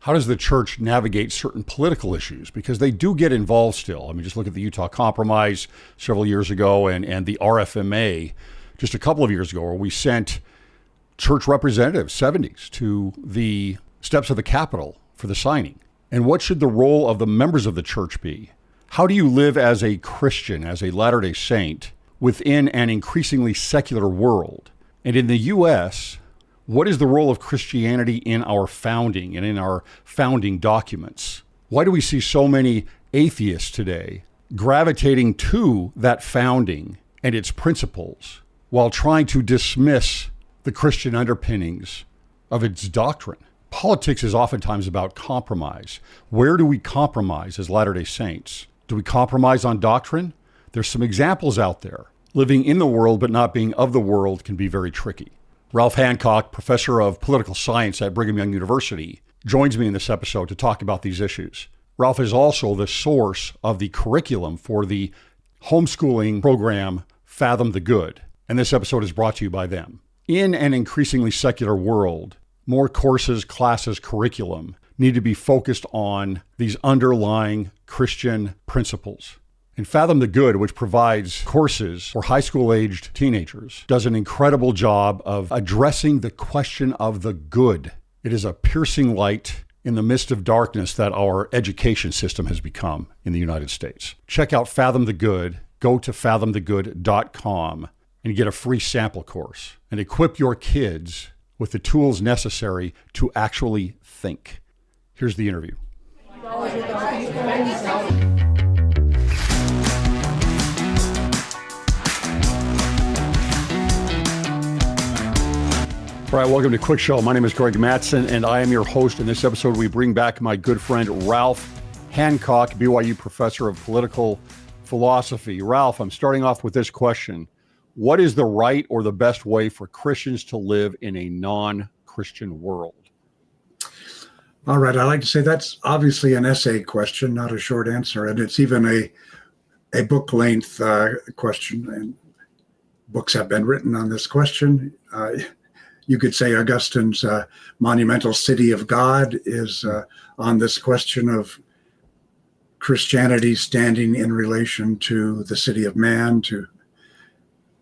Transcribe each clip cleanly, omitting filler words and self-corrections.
how does the church navigate certain political issues? Because they do get involved still. I mean, just look at the Utah Compromise several years ago and the RFMA just a couple of years ago, where we sent church representatives, 70s, to the steps of the Capitol for the signing. And what should the role of the members of the church be? How do you live as a Christian, as a Latter-day Saint, within an increasingly secular world? And in the U.S., what is the role of Christianity in our founding and in our founding documents? Why do we see so many atheists today gravitating to that founding and its principles while trying to dismiss the Christian underpinnings of its doctrine? Politics is oftentimes about compromise. Where do we compromise as Latter-day Saints? Do we compromise on doctrine? There's some examples out there. Living in the world but not being of the world can be very tricky. Ralph Hancock, professor of political science at Brigham Young University, joins me in this episode to talk about these issues. Ralph is also the source of the curriculum for the homeschooling program Fathom the Good, and this episode is brought to you by them. In an increasingly secular world, more courses, classes, curriculum need to be focused on these underlying Christian principles. And Fathom the Good, which provides courses for high school-aged teenagers, does an incredible job of addressing the question of the good. It is a piercing light in the midst of darkness that our education system has become in the United States. Check out Fathom the Good. Go to fathomthegood.com and get a free sample course and equip your kids with the tools necessary to actually think. Here's the interview. All right, welcome to Cwic Show. My name is Greg Mattson, and I am your host. In this episode, we bring back my good friend, Ralph Hancock, BYU professor of political philosophy. Ralph, I'm starting off with this question. What is the right or the best way for Christians to live in a non-Christian world? All right, I like to say that's obviously an essay question, not a short answer, and it's even a book-length question, and books have been written on this question. You could say Augustine's monumental City of God is on this question of Christianity standing in relation to the city of man, to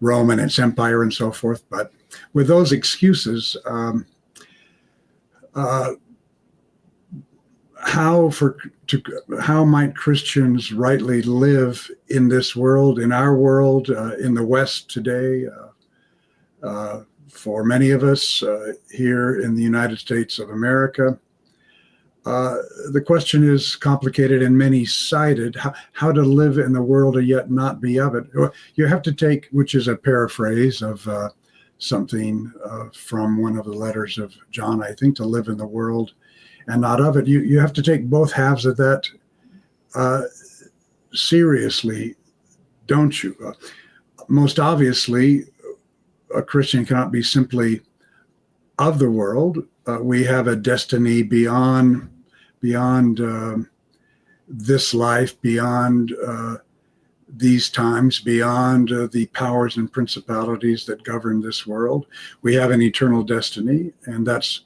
Rome and its empire and so forth. But with those excuses, how might Christians rightly live in this world, in our world, in the West today? For many of us here in the United States of America, the question is complicated and many-sided. How to live in the world and yet not be of it. You have to take, which is a paraphrase of something from one of the letters of John, I think, to live in the world and not of it. You have to take both halves of that seriously, don't you? Most obviously, a Christian cannot be simply of the world. We have a destiny beyond this life, beyond these times, beyond the powers and principalities that govern this world. We have an eternal destiny, and that's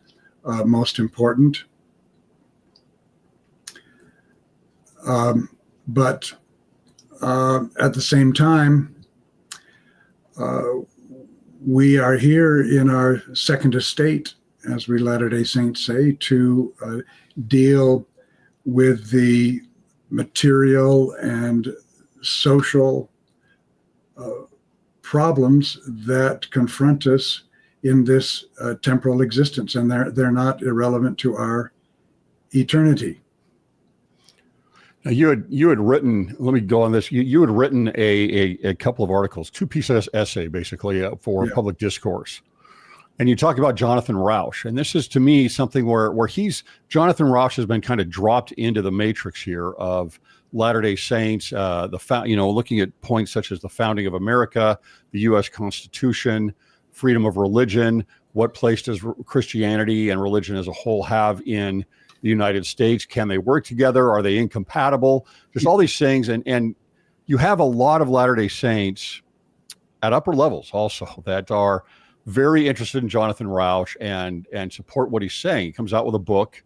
most important. But at the same time, we are here in our second estate, as we Latter-day Saints say, to deal with the material and social problems that confront us in this temporal existence, and they're not irrelevant to our eternity. Now you had written, let me go on this, you had written a couple of articles, two-piece essay basically for public discourse. And you talk about Jonathan Roush. And this is to me something where Jonathan Roush has been kind of dropped into the matrix here of Latter-day Saints, looking at points such as the founding of America, the U.S. Constitution, freedom of religion, what place does Christianity and religion as a whole have in the United States? Can they work together? Are they incompatible? Just all these things. And you have a lot of Latter-day Saints at upper levels also that are very interested in Jonathan Rauch and support what he's saying. He comes out with a book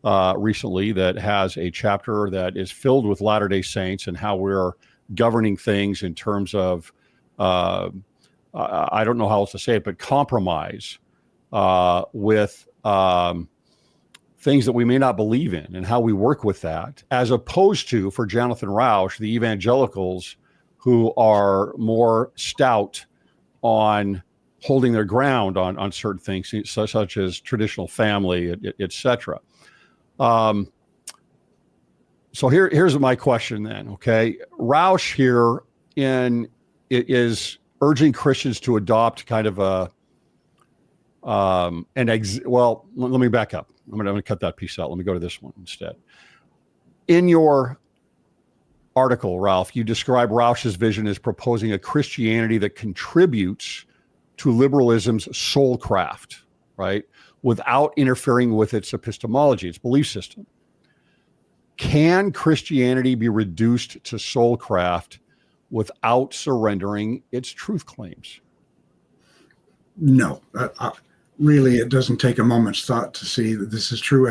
recently that has a chapter that is filled with Latter-day Saints and how we're governing things in terms of, I don't know how else to say it, but compromise with things that we may not believe in and how we work with that, as opposed to, for Jonathan Rauch, the evangelicals who are more stout on holding their ground on certain things, such as traditional family, et cetera. So here's my question then, okay? Roush here is urging Christians to adopt kind of let me back up. I'm going to cut that piece out. Let me go to this one instead. In your article, Ralph, you describe Roush's vision as proposing a Christianity that contributes to liberalism's soulcraft, right? Without interfering with its epistemology, its belief system. Can Christianity be reduced to soulcraft without surrendering its truth claims? No, really, it doesn't take a moment's thought to see that this is true.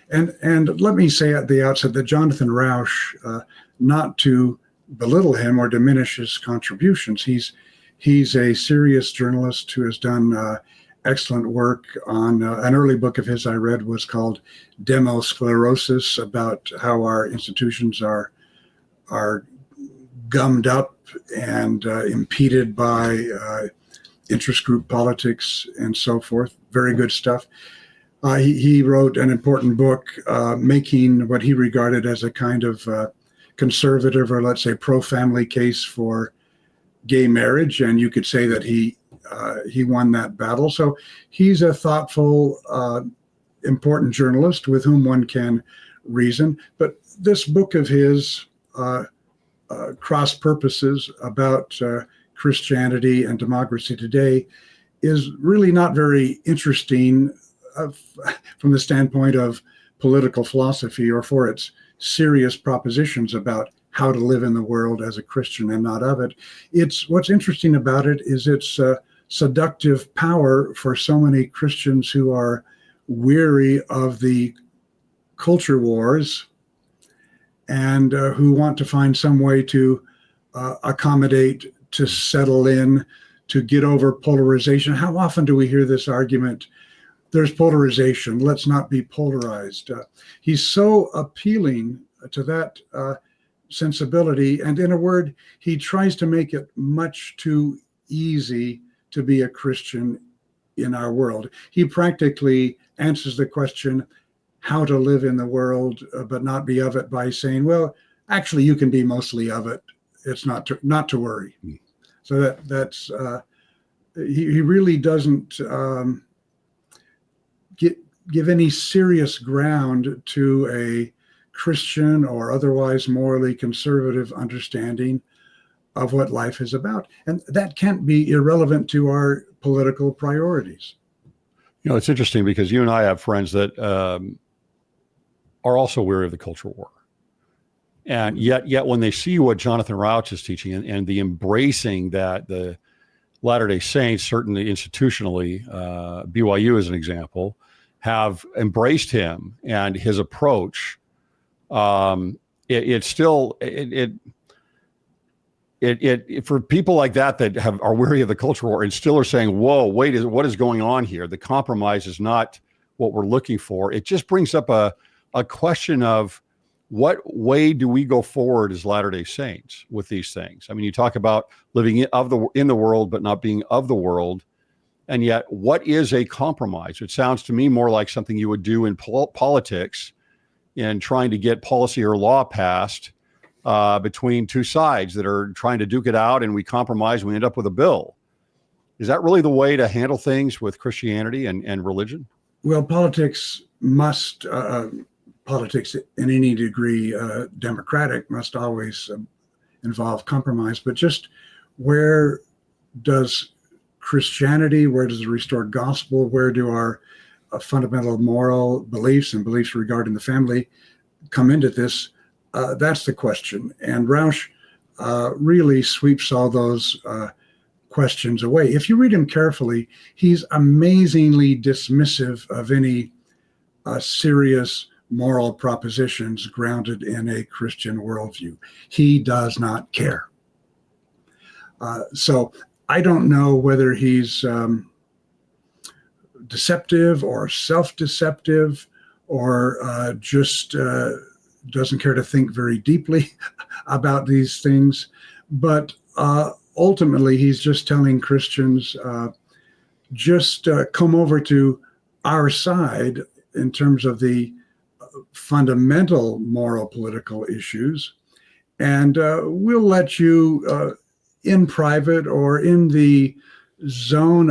And let me say at the outset that Jonathan Rauch, not to belittle him or diminish his contributions, he's a serious journalist who has done excellent work on an early book of his I read was called Demosclerosis, about how our institutions are gummed up and impeded by interest group politics and so forth. Very good stuff. He wrote an important book making what he regarded as a kind of conservative, or let's say pro-family case for gay marriage, and you could say that he won that battle. So he's a thoughtful, important journalist with whom one can reason. But this book of his, Cross Purposes, about Christianity and democracy today, is really not very interesting from the standpoint of political philosophy or for its serious propositions about how to live in the world as a Christian and not of it. What's interesting about it is its seductive power for so many Christians who are weary of the culture wars and who want to find some way to accommodate, to settle in, to get over polarization. How often do we hear this argument? There's polarization. Let's not be polarized. He's so appealing to that sensibility. And in a word, he tries to make it much too easy to be a Christian in our world. He practically answers the question, how to live in the world, but not be of it, by saying, well, actually, you can be mostly of it. It's not to worry. So that's he really doesn't give any serious ground to a Christian or otherwise morally conservative understanding of what life is about. And that can't be irrelevant to our political priorities. You know, it's interesting because you and I have friends that are also weary of the culture war. And yet when they see what Jonathan Rauch is teaching and the embracing that the Latter-day Saints, certainly institutionally, BYU as an example, have embraced him and his approach, it's still for people like that are weary of the culture war and still are saying, whoa, wait, what is going on here? The compromise is not what we're looking for. It just brings up a question of what way do we go forward as Latter-day Saints with these things? I mean, you talk about living in the world, but not being of the world. And yet, what is a compromise? It sounds to me more like something you would do in politics in trying to get policy or law passed between two sides that are trying to duke it out, and we compromise and we end up with a bill. Is that really the way to handle things with Christianity and religion? Well, politics in any degree democratic must always involve compromise, but just where does Christianity, where does the restored gospel, where do our fundamental moral beliefs and beliefs regarding the family come into this? That's the question. And Roush really sweeps all those questions away. If you read him carefully, he's amazingly dismissive of any serious moral propositions grounded in a Christian worldview. He does not care. So I don't know whether he's deceptive or self-deceptive or just doesn't care to think very deeply about these things. But ultimately, he's just telling Christians, just come over to our side in terms of the fundamental moral political issues, and we'll let you in private or in the zone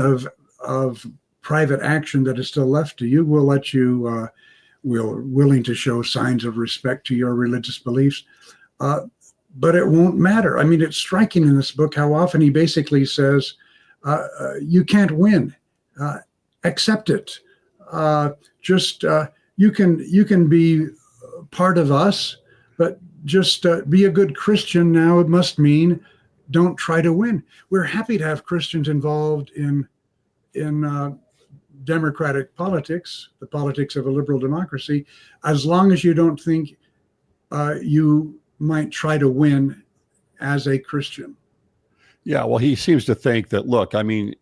of private action that is still left to you. We'll let you, we're willing to show signs of respect to your religious beliefs, but it won't matter. I mean, it's striking in this book how often he basically says, you can't win, accept it. You can be part of us, but just be a good Christian now. It must mean don't try to win. We're happy to have Christians involved in democratic politics, the politics of a liberal democracy, as long as you don't think you might try to win as a Christian. Yeah, well, he seems to think that, look, I mean,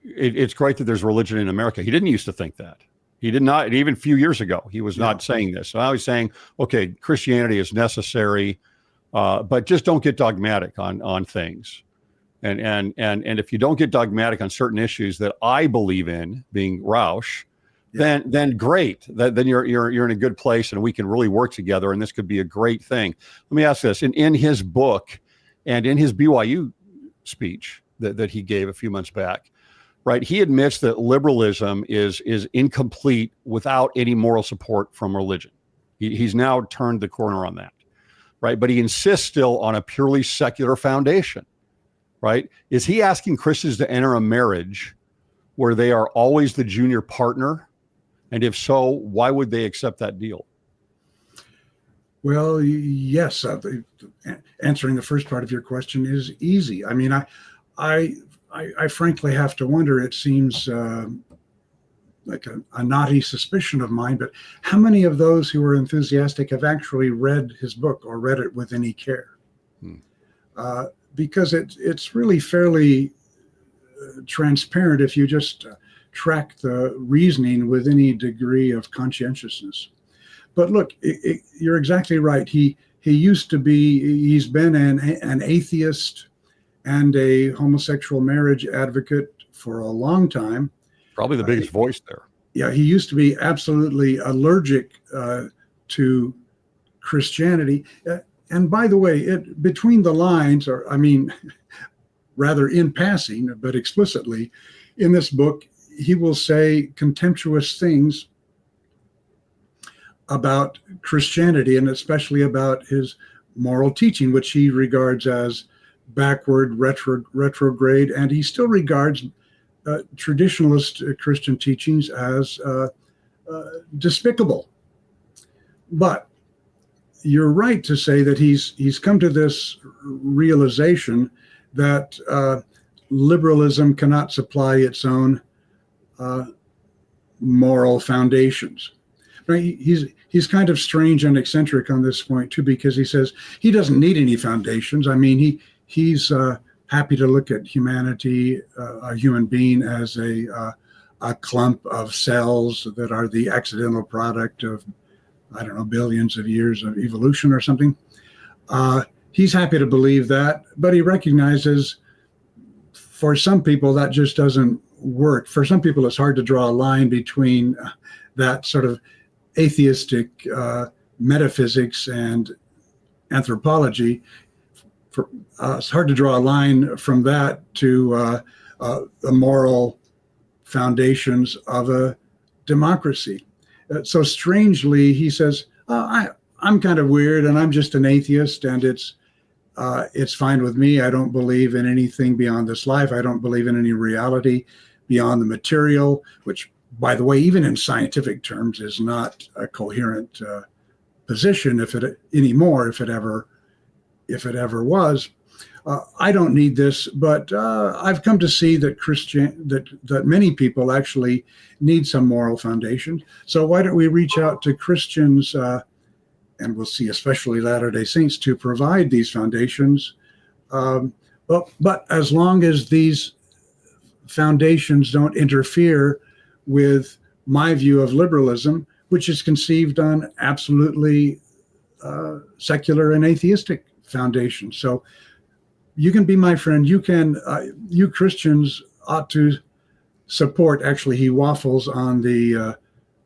it's great that there's religion in America. He didn't used to think that. He did not, even a few years ago, he was not saying this. So now he's saying, okay, Christianity is necessary, but just don't get dogmatic on things. And if you don't get dogmatic on certain issues that I believe in, being Roush, then great. Then you're in a good place, and we can really work together, and this could be a great thing. Let me ask this: in his book and in his BYU speech that he gave a few months back, right? He admits that liberalism is incomplete without any moral support from religion. He's now turned the corner on that, right? But he insists still on a purely secular foundation, right? Is he asking Christians to enter a marriage where they are always the junior partner? And if so, why would they accept that deal? Well, yes. Answering the first part of your question is easy. I mean, I frankly have to wonder, it seems like a naughty suspicion of mine, but how many of those who are enthusiastic have actually read his book or read it with any care? Because it's really fairly transparent if you just track the reasoning with any degree of conscientiousness. But look, you're exactly right. He's been an atheist and a homosexual marriage advocate for a long time. Probably the biggest voice there. Yeah, he used to be absolutely allergic to Christianity. And by the way, between the lines, or I mean, rather in passing, but explicitly, in this book, he will say contemptuous things about Christianity, and especially about his moral teaching, which he regards as backward, retrograde, and he still regards traditionalist Christian teachings as despicable. But you're right to say that he's come to this realization that liberalism cannot supply its own moral foundations. Right? He's kind of strange and eccentric on this point too, because he says he doesn't need any foundations. I mean, he's happy to look at humanity, a human being, as a clump of cells that are the accidental product of, I don't know, billions of years of evolution or something. He's happy to believe that, but he recognizes for some people that just doesn't work. For some people, it's hard to draw a line between that sort of atheistic metaphysics and anthropology. It's hard to draw a line from that to the moral foundations of a democracy. So strangely, he says, I'm kind of weird and I'm just an atheist, and it's fine with me. I don't believe in anything beyond this life. I don't believe in any reality beyond the material, which, by the way, even in scientific terms, is not a coherent position if it ever was. I don't need this, but I've come to see that that many people actually need some moral foundation. So why don't we reach out to Christians, and we'll see, especially Latter-day Saints, to provide these foundations. But as long as these foundations don't interfere with my view of liberalism, which is conceived on absolutely secular and atheistic foundations. So you can be my friend. You Christians ought to support. Actually, he waffles on the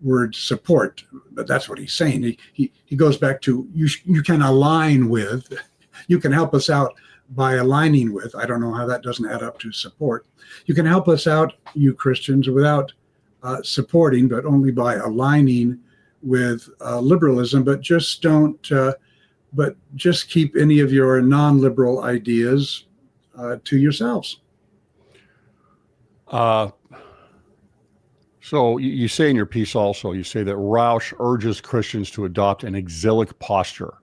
word support, but that's what he's saying. He goes back to you can align with, you can help us out by aligning with. I don't know how that doesn't add up to support. You can help us out, you Christians, without supporting, but only by aligning with liberalism. But just don't. But just keep any of your non-liberal ideas to yourselves. So you say in your piece also, you say that Roush urges Christians to adopt an exilic posture,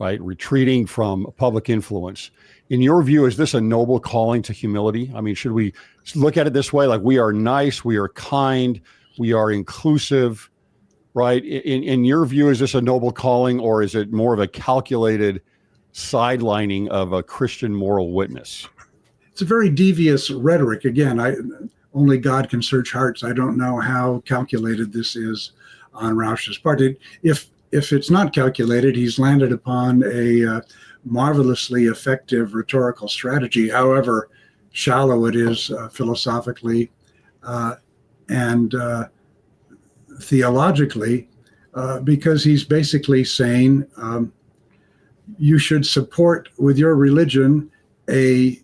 right? Retreating from public influence. In your view, is this a noble calling to humility? I mean, should we look at it this way? Like, we are nice, we are kind, we are inclusive, right? In your view, is this a noble calling, or is it more of a calculated sidelining of a Christian moral witness? It's a very devious rhetoric. Again, only God can search hearts. I don't know how calculated this is on Roush's part. If it's not calculated, he's landed upon a marvelously effective rhetorical strategy, however shallow it is philosophically and theologically, because he's basically saying you should support with your religion a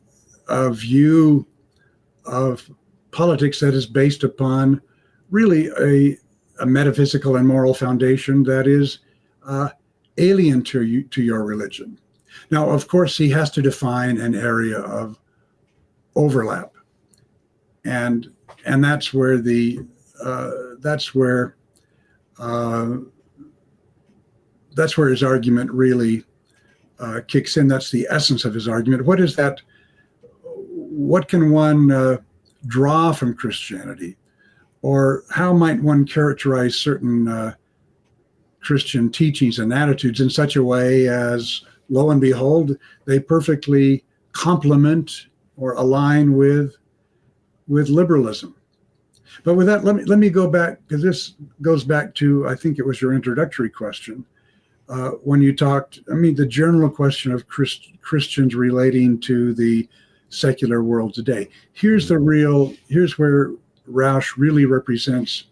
view of politics that is based upon really a metaphysical and moral foundation that is alien to your religion. Now, of course, he has to define an area of overlap, and that's where his argument really kicks in. That's the essence of his argument. What is that? What can one draw from Christianity, or how might one characterize certain Christian teachings and attitudes in such a way as, lo and behold, they perfectly complement or align with liberalism? But with that, let me go back, because this goes back to, I think it was your introductory question, when you talked, the general question of Christians relating to the secular world today. Here's where Roush really represents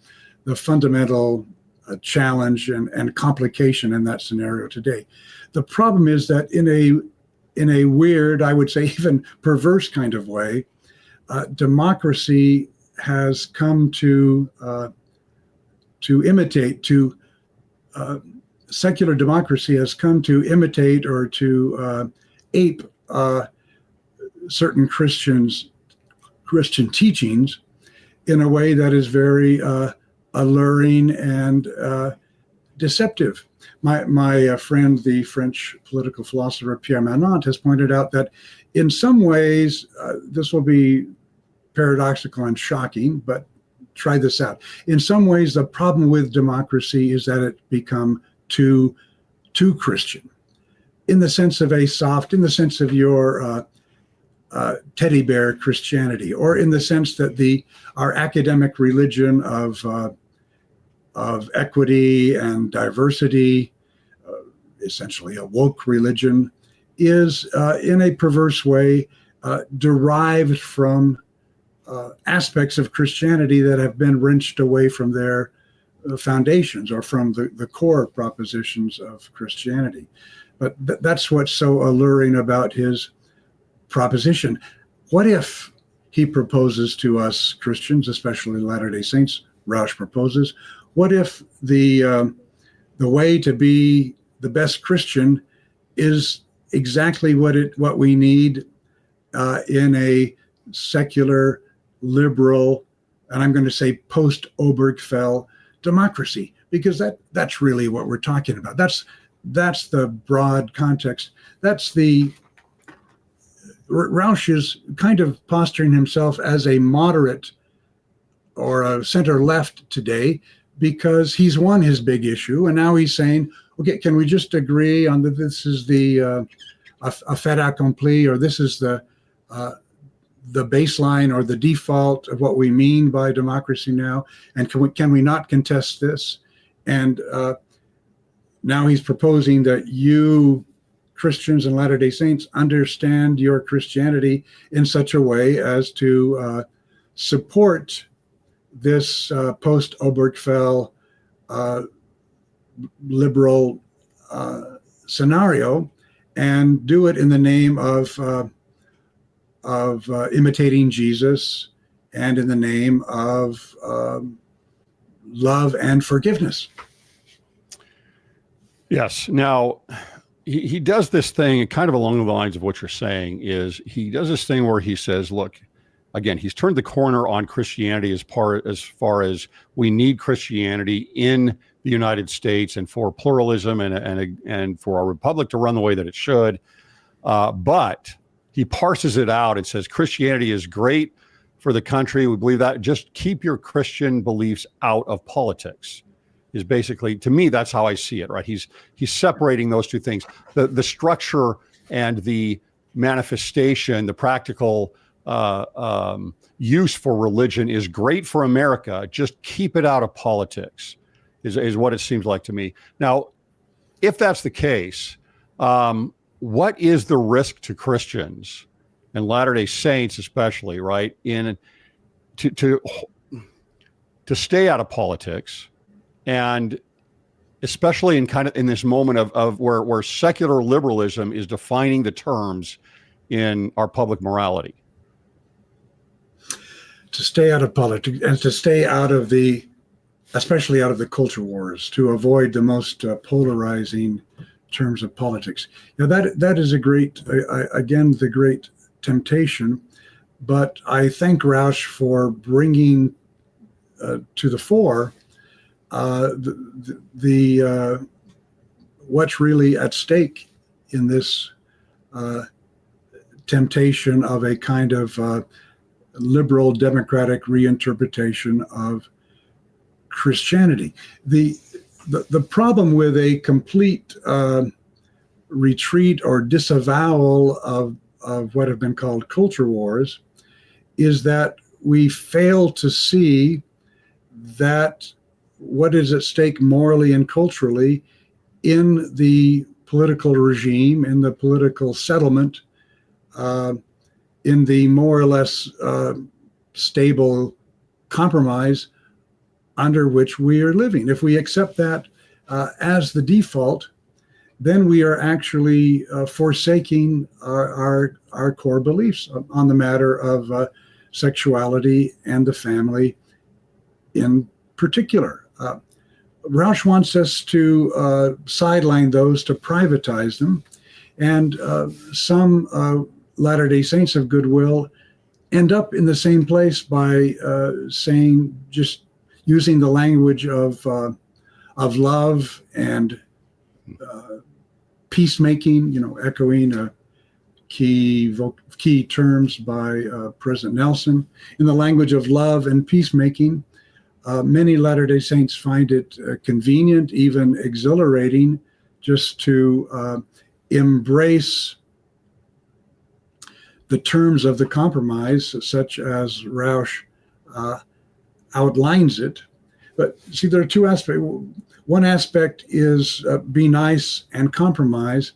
the fundamental challenge and complication in that scenario today. The problem is that in a weird, I would say even perverse kind of way, democracy has come to imitate, secular democracy has come to imitate or to ape certain Christian teachings in a way that is very alluring and deceptive. My friend, the French political philosopher Pierre Manant, has pointed out that in some ways, this will be paradoxical and shocking, but try this out. In some ways, the problem with democracy is that it become too Christian, in the sense of your teddy bear Christianity, or in the sense that our academic religion of equity and diversity, essentially a woke religion, is in a perverse way derived from aspects of Christianity that have been wrenched away from their foundations or from the core propositions of Christianity. But that's what's so alluring about his proposition. What if he proposes to us Christians, especially Latter-day Saints, Roush proposes, what if the way to be the best Christian is exactly what we need in a secular, liberal, and I'm going to say post-Obergefell democracy, because that's really what we're talking about. That's the broad context. That's the Roush is kind of posturing himself as a moderate or a center left today because he's won his big issue, and now he's saying, okay, can we just agree on that this is the a fait accompli, or this is the baseline or the default of what we mean by democracy now, and can we not contest this? And now he's proposing that you Christians and Latter-day Saints understand your Christianity in such a way as to support this post-Obergefell liberal scenario, and do it in the name of imitating Jesus and in the name of love and forgiveness. Yes. Now, he does this thing kind of along the lines of what you're saying. Is he does this thing where he says, look, again, he's turned the corner on Christianity as far as we need Christianity in the United States and for pluralism and for our republic to run the way that it should. But he parses it out and says Christianity is great for the country. We believe that. Just keep your Christian beliefs out of politics. Is basically, to me, that's how I see it, right? He's separating those two things. The structure and the manifestation, the practical use for religion is great for America. Just keep it out of politics is what it seems like to me. Now, if that's the case, what is the risk to Christians and Latter-day Saints especially, right, in to stay out of politics? And especially in this moment of where secular liberalism is defining the terms in our public morality. To stay out of politics and to stay out of especially out of the culture wars, to avoid the most polarizing terms of politics. Now that is a great, again, the great temptation. But I thank Roush for bringing to the fore what's really at stake in this temptation of a kind of liberal democratic reinterpretation of Christianity. The problem with a complete retreat or disavowal of what have been called culture wars is that we fail to see that what is at stake morally and culturally in the political regime, in the political settlement, in the more or less stable compromise under which we are living. If we accept that as the default, then we are actually forsaking our core beliefs on the matter of sexuality and the family in particular. Roush wants us to sideline those, to privatize them, and some Latter-day Saints of goodwill end up in the same place by saying, just using the language of love and peacemaking, echoing key terms by President Nelson. In the language of love and peacemaking, many Latter-day Saints find it convenient, even exhilarating, just to embrace the terms of the compromise, such as Roush outlines it. But see, there are two aspects. One aspect is be nice and compromise,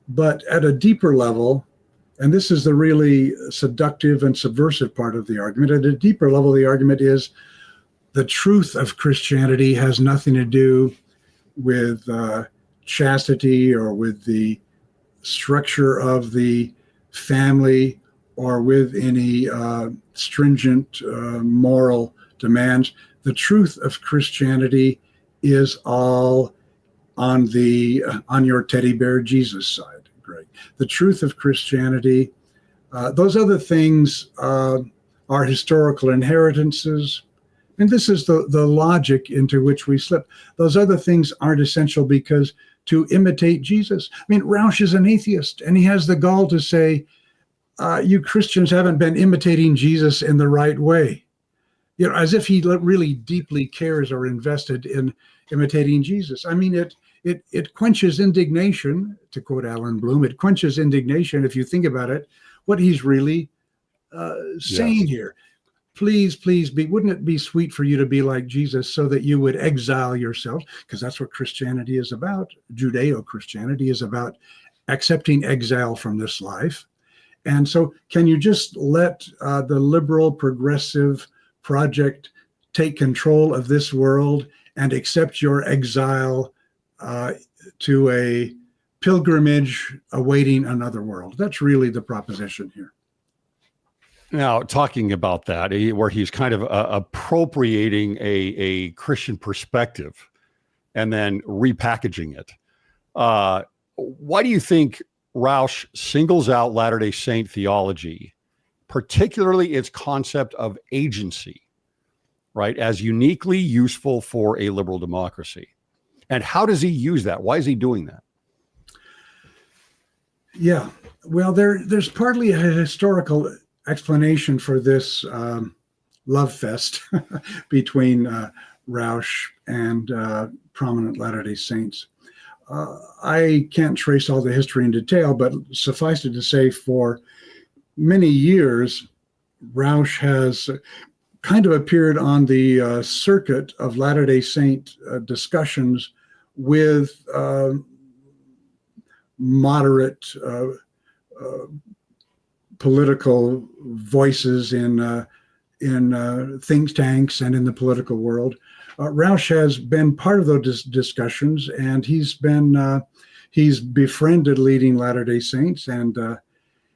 but at a deeper level, and this is the really seductive and subversive part of the argument, at a deeper level, the argument is the truth of Christianity has nothing to do with chastity or with the structure of the family or with any stringent moral demands. The truth of Christianity is all on your teddy bear Jesus side, Greg. The truth of Christianity, those other things are historical inheritances. And this is the logic into which we slip. Those other things aren't essential because to imitate Jesus. I mean, Roush is an atheist, and he has the gall to say, you Christians haven't been imitating Jesus in the right way. You know, as if he really deeply cares or invested in imitating Jesus. I mean, it quenches indignation, to quote Alan Bloom. It quenches indignation if you think about it, what he's really saying here. Please, wouldn't it be sweet for you to be like Jesus so that you would exile yourselves? Because that's what Christianity is about. Judeo-Christianity is about accepting exile from this life. And so can you just let the liberal progressive project take control of this world and accept your exile to a pilgrimage awaiting another world? That's really the proposition here. Now, talking about that, where he's kind of appropriating a Christian perspective and then repackaging it. Why do you think Roush singles out Latter-day Saint theology, particularly its concept of agency, right, as uniquely useful for a liberal democracy? And how does he use that? Why is he doing that? Yeah, well, there's partly a historical explanation for this love fest between Rauch and prominent Latter-day Saints. I can't trace all the history in detail, but suffice it to say, for many years, Rauch has kind of appeared on the circuit of Latter-day Saint discussions with moderate political voices in think tanks and in the political world. Roush has been part of those discussions, and he's befriended leading Latter-day Saints, and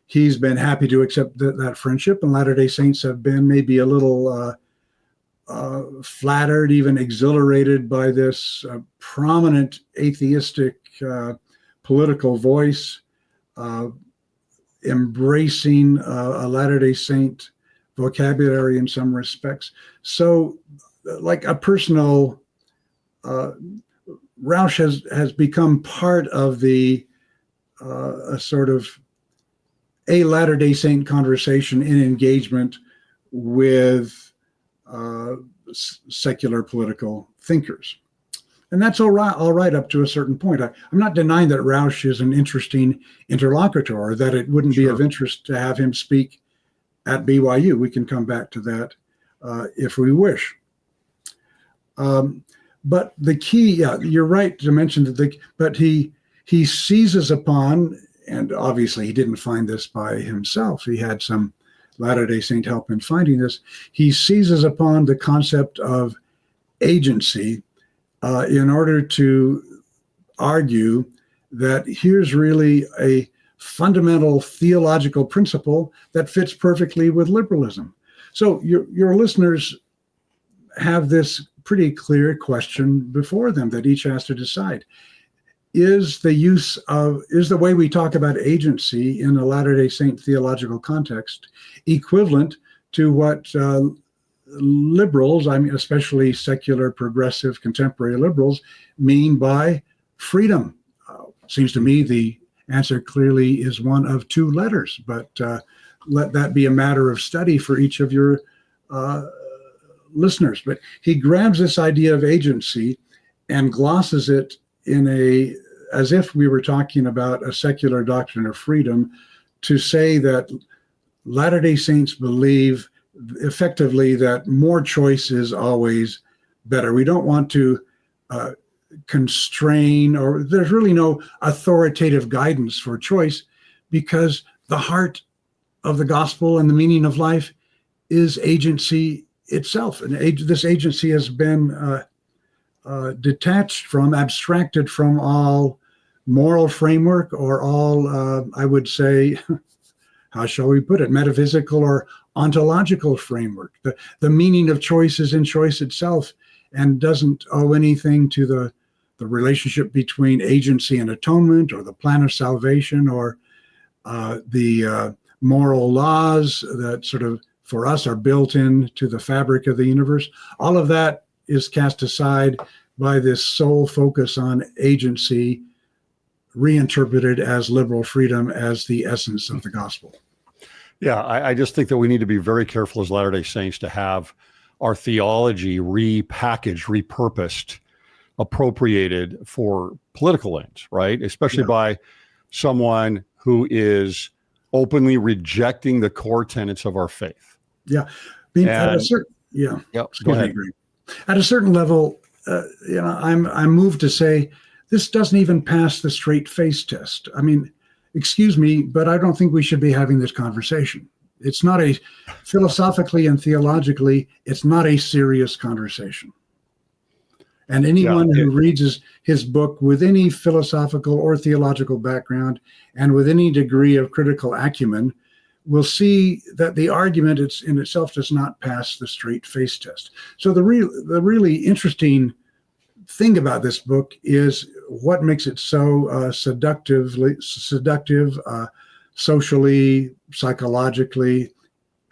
he's been happy to accept that friendship. And Latter-day Saints have been maybe a little flattered, even exhilarated by this prominent atheistic political voice, embracing a Latter-day Saint vocabulary in some respects. So, like a personal, Roush has become part of the a sort of a Latter-day Saint conversation in engagement with secular political thinkers. And that's all right up to a certain point. I'm not denying that Roush is an interesting interlocutor, or that it wouldn't be of interest to have him speak at BYU. We can come back to that if we wish. But the key, you're right to mention that but he seizes upon, and obviously he didn't find this by himself. He had some Latter-day Saint help in finding this. He seizes upon the concept of agency in order to argue that here's really a fundamental theological principle that fits perfectly with liberalism. So your listeners have this pretty clear question before them that each has to decide. Is the way we talk about agency in a Latter-day Saint theological context equivalent to what liberals, I mean, especially secular, progressive, contemporary liberals, mean by freedom? Seems to me the answer clearly is one of two letters, but let that be a matter of study for each of your listeners. But he grabs this idea of agency and glosses it as if we were talking about a secular doctrine of freedom, to say that Latter-day Saints believe effectively that more choice is always better. We don't want to constrain, or there's really no authoritative guidance for choice, because the heart of the gospel and the meaning of life is agency itself. And this agency has been detached from, abstracted from all moral framework, or all, I would say, how shall we put it, metaphysical or ontological framework. The meaning of choice is in choice itself, and doesn't owe anything to the relationship between agency and atonement, or the plan of salvation, or the moral laws that sort of, for us, are built into the fabric of the universe. All of that is cast aside by this sole focus on agency, reinterpreted as liberal freedom as the essence of the gospel. Yeah, I just think that we need to be very careful as Latter-day Saints to have our theology repackaged, repurposed, appropriated for political ends, right? Especially Yeah. by someone who is openly rejecting the core tenets of our faith. Yeah. I mean, at a And certain, yeah, yep, go excuse me, ahead. Greg. At a certain level, I'm moved to say this doesn't even pass the straight face test. I mean, excuse me, but I don't think we should be having this conversation. It's not a philosophically and theologically, it's not a serious conversation. And anyone who reads his book with any philosophical or theological background and with any degree of critical acumen will see that the argument in itself does not pass the straight face test. So the really interesting thing about this book is what makes it so seductive, socially, psychologically,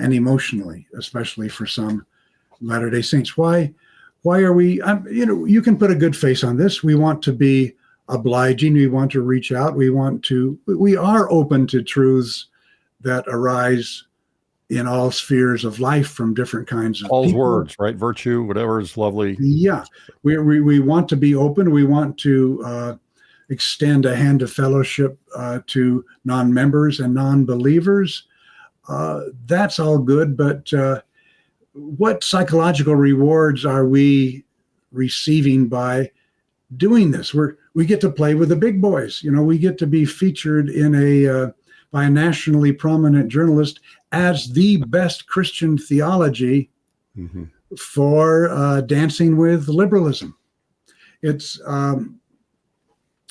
and emotionally, especially for some Latter-day Saints. Why are we? You can put a good face on this. We want to be obliging. We want to reach out. We are open to truths that arise in all spheres of life from different kinds of Paul's people. words, right? Virtue, whatever is lovely. Yeah, we want to be open. We want to extend a hand of fellowship to non-members and non-believers. That's all good, but what psychological rewards are we receiving by doing this? We get to play with the big boys. We get to be featured by a nationally prominent journalist as the best Christian theology for dancing with liberalism. It's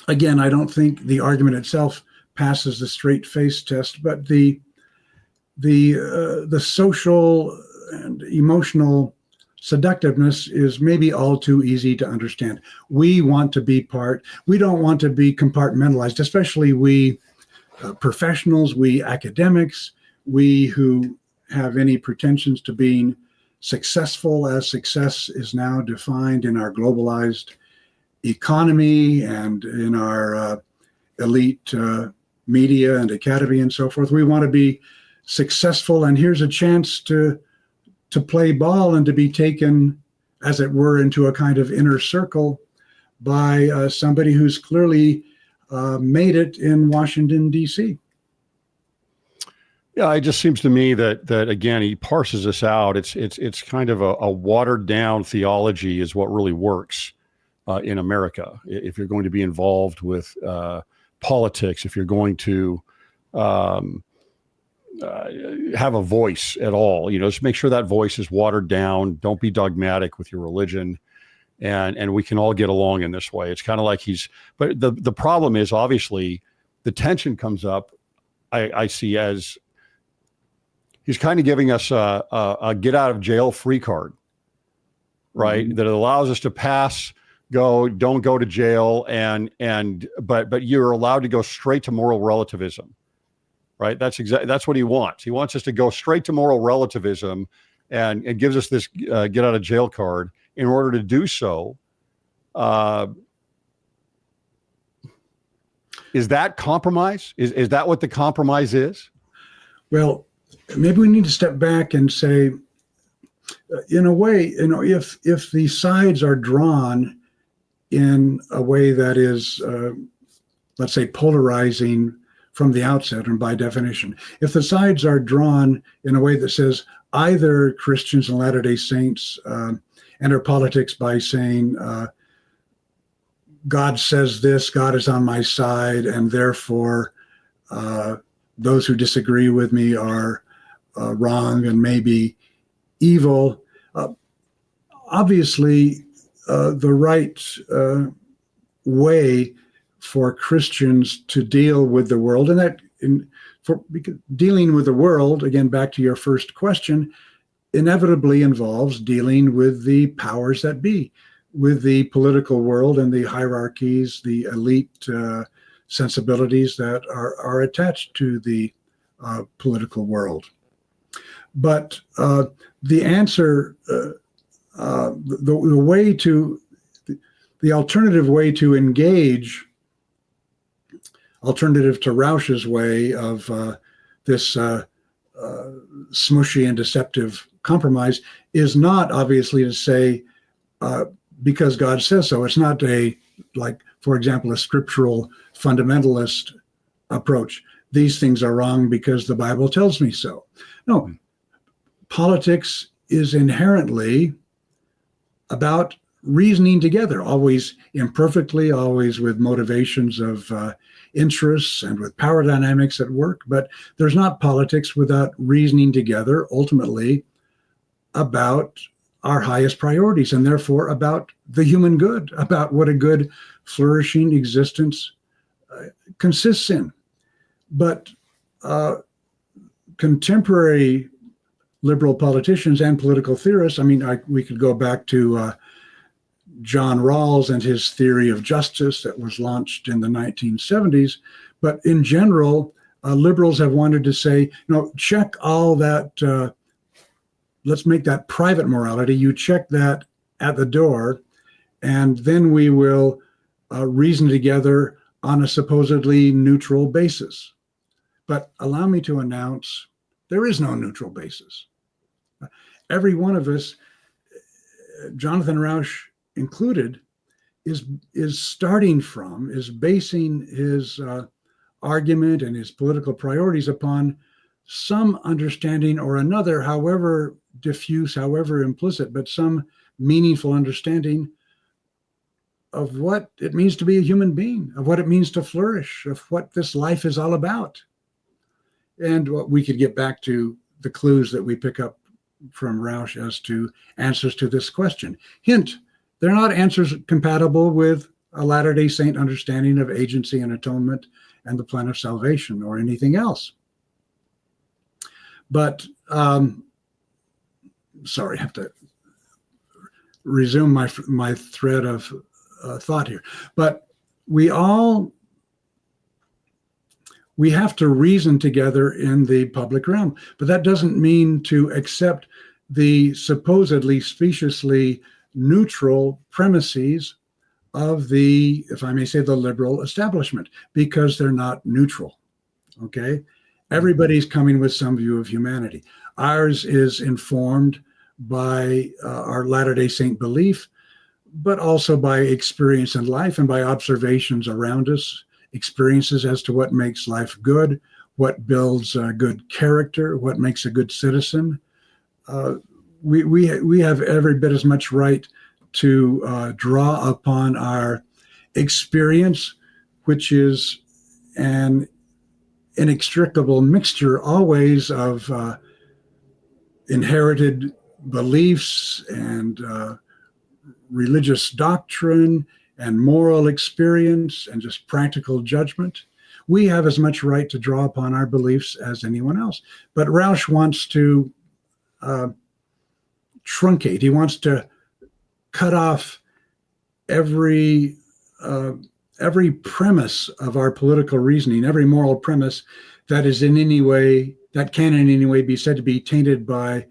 again, I don't think the argument itself passes the straight face test, but the social and emotional seductiveness is maybe all too easy to understand. We want to be we don't want to be compartmentalized, especially we professionals, we academics, we who have any pretensions to being successful, as success is now defined in our globalized economy and in our elite media and academy and so forth. We want to be successful, and here's a chance to play ball and to be taken, as it were, into a kind of inner circle by somebody who's clearly made it in Washington, D.C. Yeah, it just seems to me that again, he parses this out. It's kind of a watered down theology is what really works in America. If you're going to be involved with politics, if you're going to have a voice at all, just make sure that voice is watered down. Don't be dogmatic with your religion. And we can all get along in this way. It's kind of like but the problem is obviously the tension comes up. I see as he's kind of giving us a get out of jail free card, right? Mm-hmm. That allows us to don't go to jail, but you're allowed to go straight to moral relativism, right? That's what he wants. He wants us to go straight to moral relativism, and it gives us this get out of jail card. In order to do so, is that compromise? Is that what the compromise is? Well, maybe we need to step back and say, in a way, if the sides are drawn in a way that is, let's say, polarizing from the outset, and by definition, if the sides are drawn in a way that says either Christians and Latter-day Saints enter politics by saying, God says this, God is on my side, and therefore those who disagree with me are wrong and maybe evil. Obviously, the right way for Christians to deal with the world, because dealing with the world, again, back to your first question, inevitably involves dealing with the powers that be, with the political world and the hierarchies, the elite sensibilities that are attached to the political world. But the answer, the alternative way to engage, alternative to Roush's way of this smushy and deceptive compromise is not obviously to say because God says so. It's not like, for example, a scriptural fundamentalist approach. These things are wrong because the Bible tells me so. No, politics is inherently about reasoning together, always imperfectly, always with motivations of interests and with power dynamics at work. But there's not politics without reasoning together, ultimately, about our highest priorities, and therefore about the human good, about what a good, flourishing existence consists in. But contemporary liberal politicians and political theorists, we could go back to John Rawls and his theory of justice that was launched in the 1970s. But in general, liberals have wanted to say, check all that, let's make that private morality. You check that at the door, and then we will reason together on a supposedly neutral basis. But allow me to announce there is no neutral basis. Every one of us, Jonathan Rauch included, is basing his argument and his political priorities upon some understanding or another, however diffuse, however implicit, but some meaningful understanding of what it means to be a human being, of what it means to flourish, of what this life is all about. And what we could get back to the clues that we pick up from Roush as to answers to this question. Hint, they're not answers compatible with a Latter-day Saint understanding of agency and atonement and the plan of salvation or anything else. But, sorry, I have to resume my thread of thought here. But we have to reason together in the public realm, but that doesn't mean to accept the supposedly speciously neutral premises of the, if I may say, the liberal establishment, because they're not neutral, okay? Everybody's coming with some view of humanity. Ours is informed by our Latter-day Saint belief, but also by experience in life and by observations around us, experiences as to what makes life good, what builds good character, what makes a good citizen. We have every bit as much right to draw upon our experience, which is an inextricable mixture always of inherited beliefs and religious doctrine and moral experience and just practical judgment. We have as much right to draw upon our beliefs as anyone else. But Roush wants to truncate. He wants to cut off every premise of our political reasoning, every moral premise that is in any way, that can in any way be said to be tainted by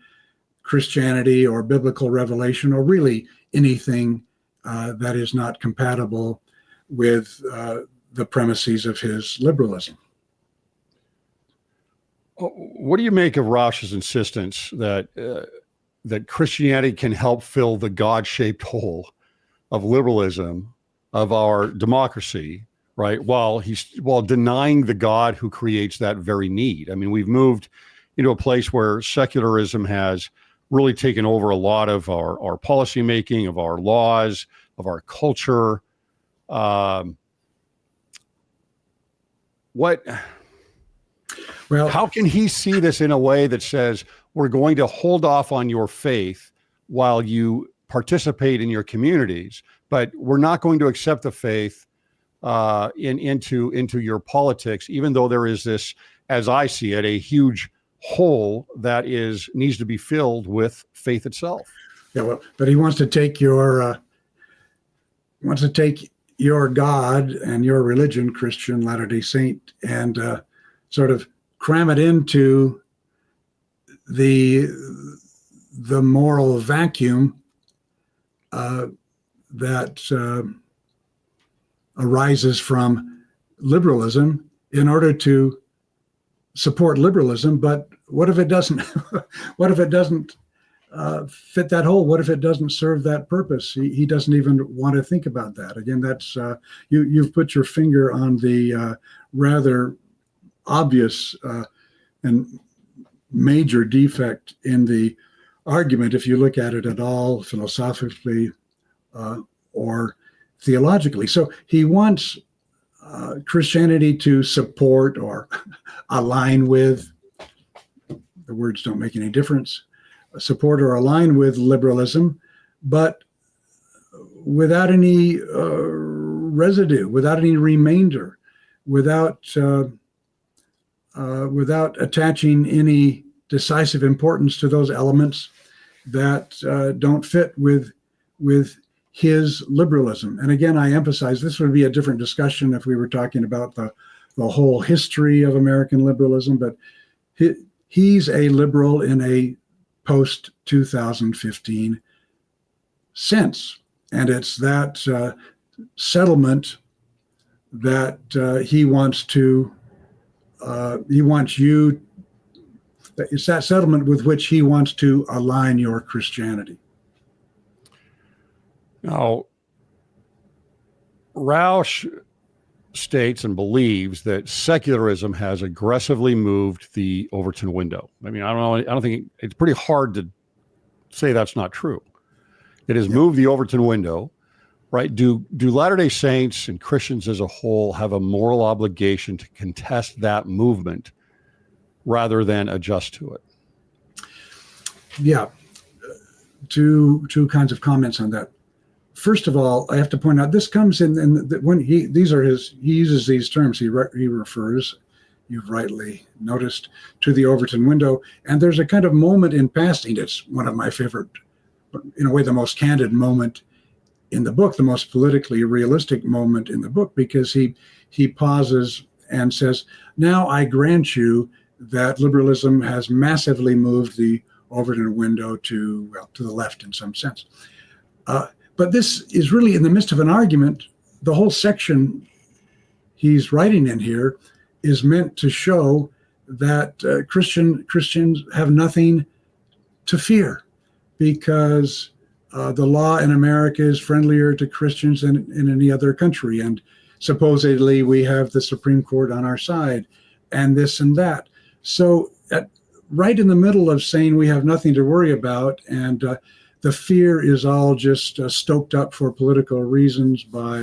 Christianity or biblical revelation, or really anything that is not compatible with the premises of his liberalism. What do you make of Roush's insistence that that Christianity can help fill the God-shaped hole of liberalism, of our democracy, right? While denying the God who creates that very need. I mean, we've moved into a place where secularism has really taken over a lot of our policy making, of our laws, of our culture. How can he see this in a way that says we're going to hold off on your faith while you participate in your communities, but we're not going to accept the faith into your politics, even though there is this, as I see it, a huge hole that needs to be filled with faith itself. Yeah, well, but he wants to take your God and your religion, Christian, Latter-day Saint, and sort of cram it into the moral vacuum that arises from liberalism in order to support liberalism, but what if it doesn't? What if it doesn't fit that hole? What if it doesn't serve that purpose? He doesn't even want to think about that. Again, that's you've put your finger on the rather obvious and major defect in the argument if you look at it at all philosophically or theologically. So he wants Christianity to support or align with, the words don't make any difference, support or align with liberalism, but without any residue, without any remainder, without attaching any decisive importance to those elements that don't fit with his liberalism. And again, I emphasize this would be a different discussion if we were talking about the whole history of American liberalism, but he's a liberal in a post-2015 sense. And it's that settlement that he wants you, it's that settlement with which he wants to align your Christianity. Now, Roush states and believes that secularism has aggressively moved the Overton window. I mean, I don't think it's pretty hard to say that's not true. It has moved the Overton window, right? Do Latter-day Saints and Christians as a whole have a moral obligation to contest that movement rather than adjust to it? Yeah, two kinds of comments on that. First of all, I have to point out this comes in when he uses these terms. He refers, you've rightly noticed, to the Overton window, and there's a kind of moment in passing. It's one of my favorite, in a way, the most candid moment in the book, the most politically realistic moment in the book, because he pauses and says, "Now I grant you that liberalism has massively moved the Overton window to the left in some sense." But this is really in the midst of an argument. The whole section he's writing in here is meant to show that Christians have nothing to fear because the law in America is friendlier to Christians than in any other country. And supposedly we have the Supreme Court on our side and this and that. So right in the middle of saying we have nothing to worry about and the fear is all just stoked up for political reasons by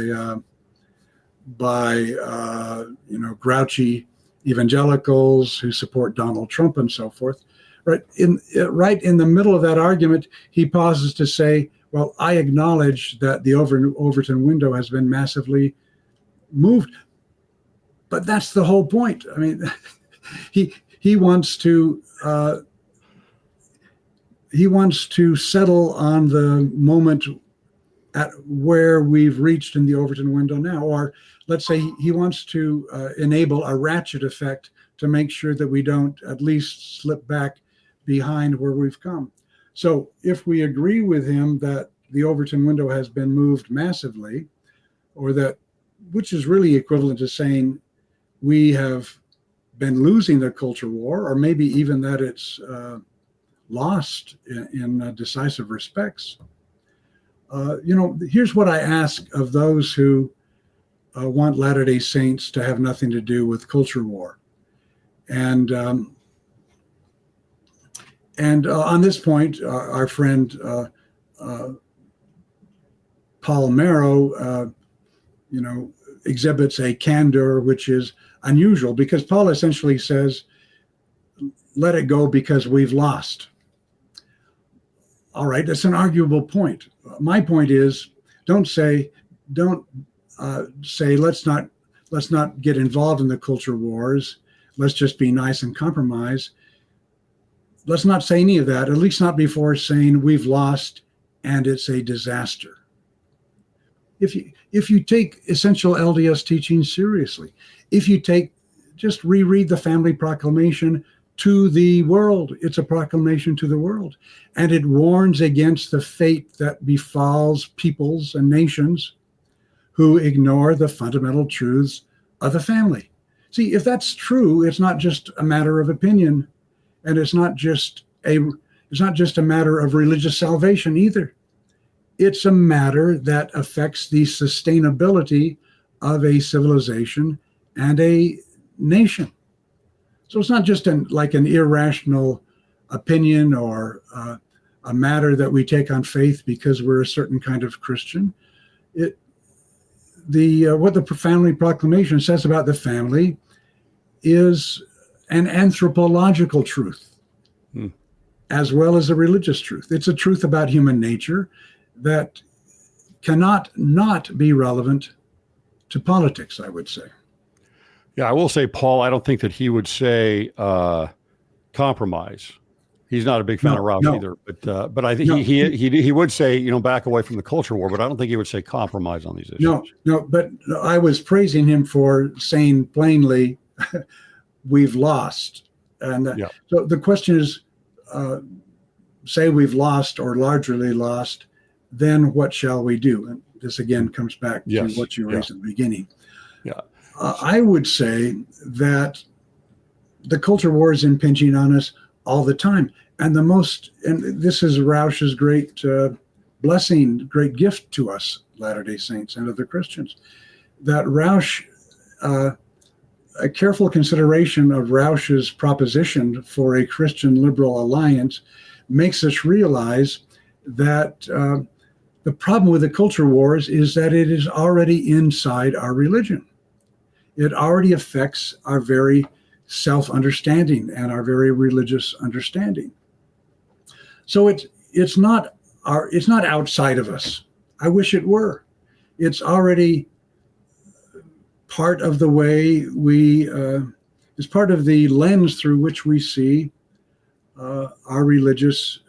grouchy evangelicals who support Donald Trump and so forth. Right in the middle of that argument, he pauses to say, "Well, I acknowledge that the Overton window has been massively moved, but that's the whole point." I mean, he wants to. He wants to settle on the moment at where we've reached in the Overton window now, or let's say he wants to enable a ratchet effect to make sure that we don't at least slip back behind where we've come. So if we agree with him that the Overton window has been moved massively, or that, which is really equivalent to saying we have been losing the culture war, or maybe even that it's lost in decisive respects. Here's what I ask of those who want Latter-day Saints to have nothing to do with culture war. And on this point, our friend Paul Marrow, exhibits a candor which is unusual, because Paul essentially says, let it go because we've lost. All right, that's an arguable point. My point is, don't say let's not get involved in the culture wars. Let's just be nice and compromise. Let's not say any of that, at least not before saying we've lost and it's a disaster. If you take essential LDS teaching seriously, if you just reread the Family Proclamation to the world, it's a proclamation to the world, and it warns against the fate that befalls peoples and nations who ignore the fundamental truths of the family. See, if that's true, it's not just a matter of opinion, and it's not just a matter of religious salvation either. It's a matter that affects the sustainability of a civilization and a nation. So it's not just like an irrational opinion or a matter that we take on faith because we're a certain kind of Christian. What the Family Proclamation says about the family is an anthropological truth, as well as a religious truth. It's a truth about human nature that cannot not be relevant to politics, I would say. Yeah, I will say, Paul, I don't think that he would say compromise. He's not a big fan of Rauch either, but I think he would say, back away from the culture war, but I don't think he would say compromise on these issues. No, but I was praising him for saying plainly, we've lost. And so the question is, say we've lost or largely lost, then what shall we do? And this again comes back to what you raised at the beginning. Yeah. I would say that the culture war is impinging on us all the time. And this is Roush's great blessing, great gift to us, Latter-day Saints and other Christians, that Roush, a careful consideration of Roush's proposition for a Christian liberal alliance makes us realize that the problem with the culture wars is that it is already inside our religion. It already affects our very self-understanding and our very religious understanding. So it's not outside of us. I wish it were. It's already part of the way it's part of the lens through which we see our religious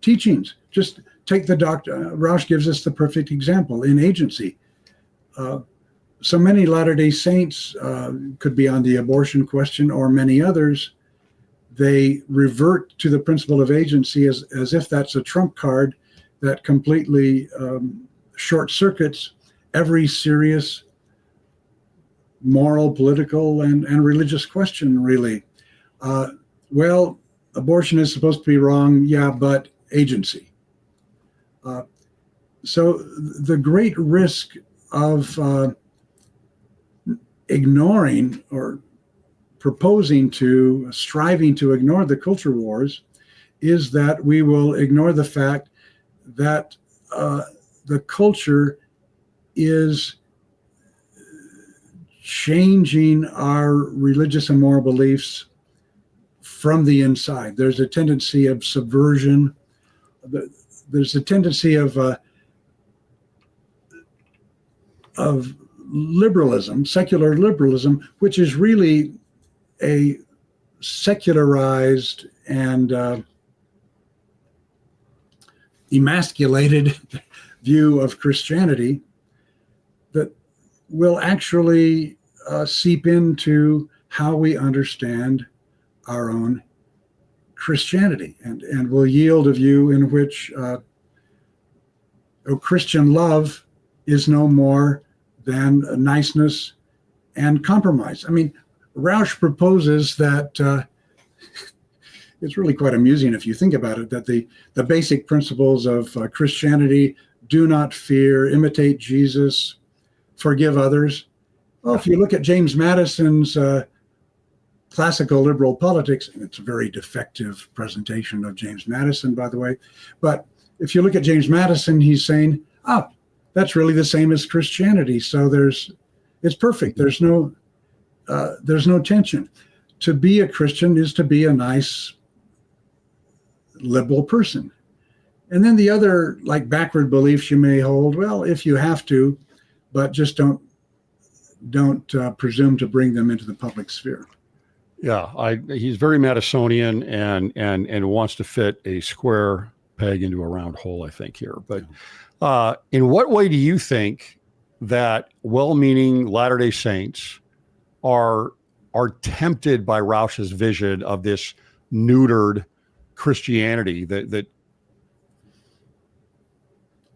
teachings. Just take the Roush gives us the perfect example in agency. So many Latter-day Saints, could be on the abortion question or many others, they revert to the principle of agency as if that's a trump card that completely short circuits every serious moral, political, and religious question, really. Well, abortion is supposed to be wrong, but agency. So the great risk of ignoring or striving to ignore the culture wars is that we will ignore the fact that the culture is changing our religious and moral beliefs from the inside. There's a tendency of subversion. There's a tendency of liberalism, secular liberalism, which is really a secularized and emasculated view of Christianity that will actually seep into how we understand our own Christianity, and will yield a view in which Christian love is no more than niceness and compromise. I mean, Roush proposes that it's really quite amusing if you think about it, that the basic principles of Christianity: do not fear, imitate Jesus, forgive others. Well, if you look at James Madison's classical liberal politics, and it's a very defective presentation of James Madison, by the way, but if you look at James Madison, he's saying, that's really the same as Christianity. So it's perfect. There's no tension. To be a Christian is to be a nice liberal person. And then the other, like, backward beliefs you may hold, well, if you have to, but just don't presume to bring them into the public sphere. Yeah, he's very Madisonian and wants to fit a square peg into a round hole, I think, here. But in what way do you think that well-meaning Latter-day Saints are tempted by Roush's vision of this neutered Christianity that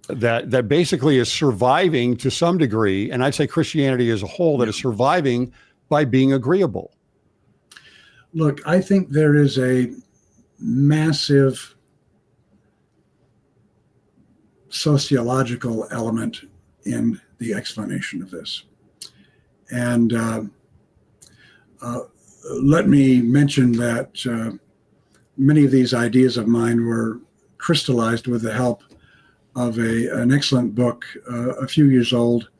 that basically is surviving to some degree, and I'd say Christianity as a whole, that is surviving by being agreeable. Look, I think there is a massive sociological element in the explanation of this. And let me mention that many of these ideas of mine were crystallized with the help of an excellent book a few years old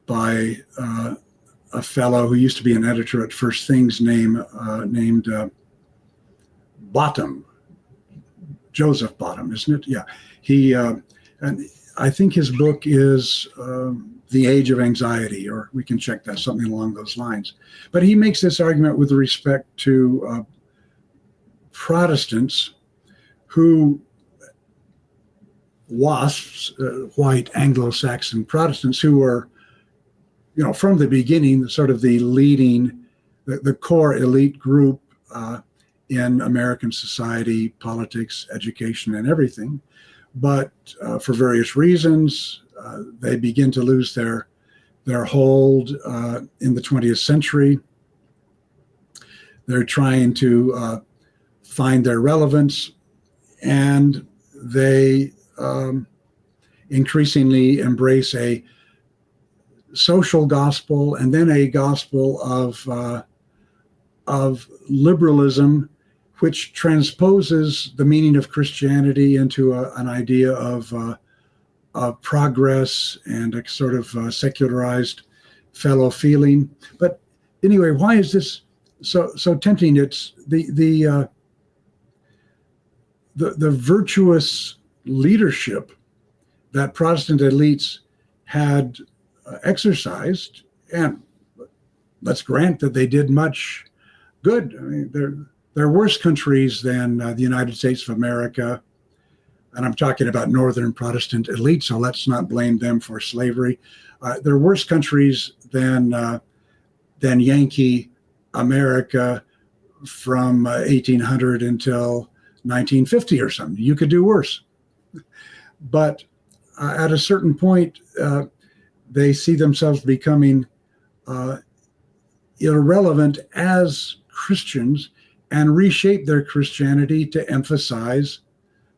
by a fellow who used to be an editor at First Things named Bottom, Joseph Bottom, isn't it? Yeah. And I think his book is The Age of Anxiety, or we can check that, something along those lines. But he makes this argument with respect to Protestants who, WASPs, white Anglo-Saxon Protestants, who were, from the beginning, sort of the leading, the core elite group in American society, politics, education, and everything. But for various reasons, they begin to lose their hold in the 20th century. They're trying to find their relevance, and they increasingly embrace a social gospel and then a gospel of liberalism, which transposes the meaning of Christianity into an idea of progress and a sort of secularized fellow feeling. But anyway, why is this so tempting? It's the virtuous leadership that Protestant elites had exercised, and let's grant that they did much good. I mean, they're worse countries than the United States of America, and I'm talking about Northern Protestant elites, so let's not blame them for slavery. They're worse countries than Yankee America from 1800 until 1950 or something. You could do worse. But at a certain point, they see themselves becoming irrelevant as Christians and reshape their Christianity to emphasize